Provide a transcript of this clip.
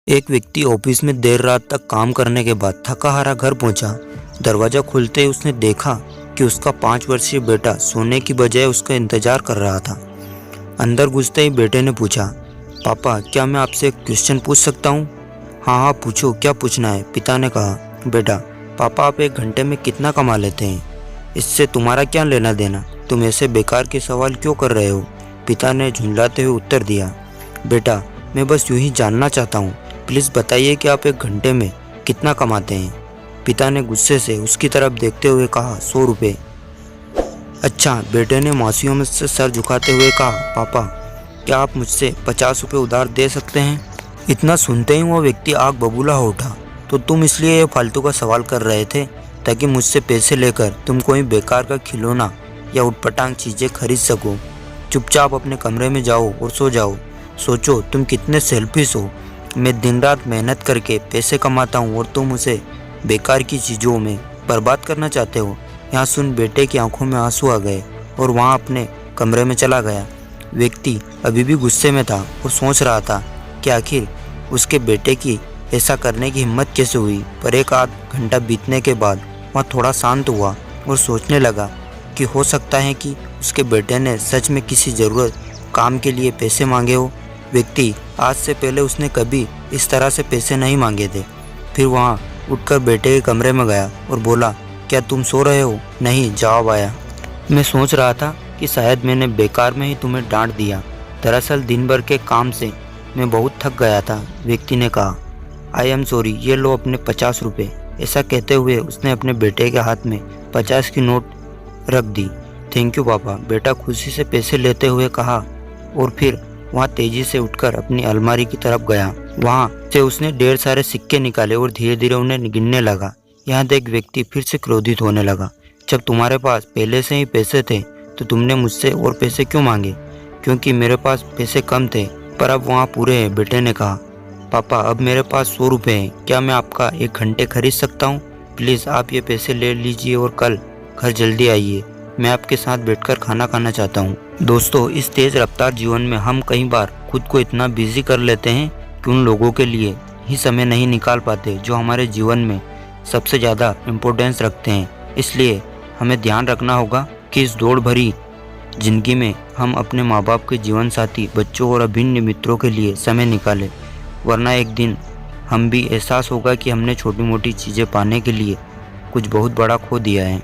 एक व्यक्ति ऑफिस में देर रात तक काम करने के बाद थका हारा घर पहुंचा। दरवाजा खुलते ही उसने देखा कि उसका 5 वर्षीय बेटा सोने की बजाय उसका इंतजार कर रहा था। अंदर घुसते ही बेटे ने पूछा, पापा क्या मैं आपसे एक क्वेश्चन पूछ सकता हूँ? हाँ हाँ पूछो, क्या पूछना है? पिता ने कहा। बेटा, पापा आप 1 घंटे में कितना कमा लेते हैं? इससे तुम्हारा क्या लेना देना? तुम ऐसे बेकार के सवाल क्यों कर रहे हो? पिता ने झुंझलाते हुए उत्तर दिया, बेटा मैं बस यूं ही जानना चाहता हूँ, प्लीज़ बताइए कि आप 1 घंटे में कितना कमाते हैं? पिता ने गुस्से से उसकी तरफ देखते हुए कहा, 100 रुपये। अच्छा, बेटे ने मासूमियत में से सर झुकाते हुए कहा, पापा क्या आप मुझसे 50 रुपये उधार दे सकते हैं? इतना सुनते ही वो व्यक्ति आग बबूला हो उठा। तो तुम इसलिए ये फालतू का सवाल कर रहे थे ताकि मुझसे पैसे लेकर तुम कोई बेकार का खिलौना या उटपटांग चीज़ें खरीद सको? चुपचाप अपने कमरे में जाओ और सो जाओ। सोचो तुम कितने सेल्फिश हो। मैं दिन रात मेहनत करके पैसे कमाता हूँ और तुम उसे बेकार की चीज़ों में बर्बाद करना चाहते हो। यहाँ सुन बेटे की आंखों में आंसू आ गए और वहाँ अपने कमरे में चला गया। व्यक्ति अभी भी गुस्से में था और सोच रहा था कि आखिर उसके बेटे की ऐसा करने की हिम्मत कैसे हुई। पर 1 आध घंटा बीतने के बाद वह थोड़ा शांत हुआ और सोचने लगा कि हो सकता है कि उसके बेटे ने सच में किसी ज़रूरत काम के लिए पैसे मांगे हो। व्यक्ति आज से पहले उसने कभी इस तरह से पैसे नहीं मांगे थे। फिर वहाँ उठकर बेटे के कमरे में गया और बोला, क्या तुम सो रहे हो? नहीं, जवाब आया। मैं सोच रहा था कि शायद मैंने बेकार में ही तुम्हें डांट दिया। दरअसल दिन भर के काम से मैं बहुत थक गया था। व्यक्ति ने कहा, आई एम सॉरी, ये लो अपने 50 रुपये। ऐसा कहते हुए उसने अपने बेटे के हाथ में 50 की नोट रख दी। थैंक यू पापा, बेटा खुशी से पैसे लेते हुए कहा और फिर वहाँ तेजी से उठकर अपनी अलमारी की तरफ गया। वहाँ से उसने ढेर सारे सिक्के निकाले और धीरे धीरे उन्हें गिनने लगा। यहाँ देख व्यक्ति फिर से क्रोधित होने लगा। जब तुम्हारे पास पहले से ही पैसे थे तो तुमने मुझसे और पैसे क्यों मांगे? क्योंकि मेरे पास पैसे कम थे, पर अब वहाँ पूरे हैं। बेटे ने कहा, पापा अब मेरे पास 100 रुपये हैं, क्या मैं आपका 1 घंटे खरीद सकता हूँ? प्लीज़ आप ये पैसे ले लीजिए और कल घर जल्दी आइए। मैं आपके साथ बैठकर खाना खाना चाहता हूँ। दोस्तों, इस तेज़ रफ्तार जीवन में हम कई बार खुद को इतना बिजी कर लेते हैं कि उन लोगों के लिए ही समय नहीं निकाल पाते जो हमारे जीवन में सबसे ज़्यादा इम्पोर्टेंस रखते हैं। इसलिए हमें ध्यान रखना होगा कि इस दौड़ भरी जिंदगी में हम अपने माँ बाप के जीवन साथी, बच्चों और अभिन्न मित्रों के लिए समय निकालें, वरना एक दिन हम भी एहसास होगा कि हमने छोटी मोटी चीज़ें पाने के लिए कुछ बहुत बड़ा खो दिया है।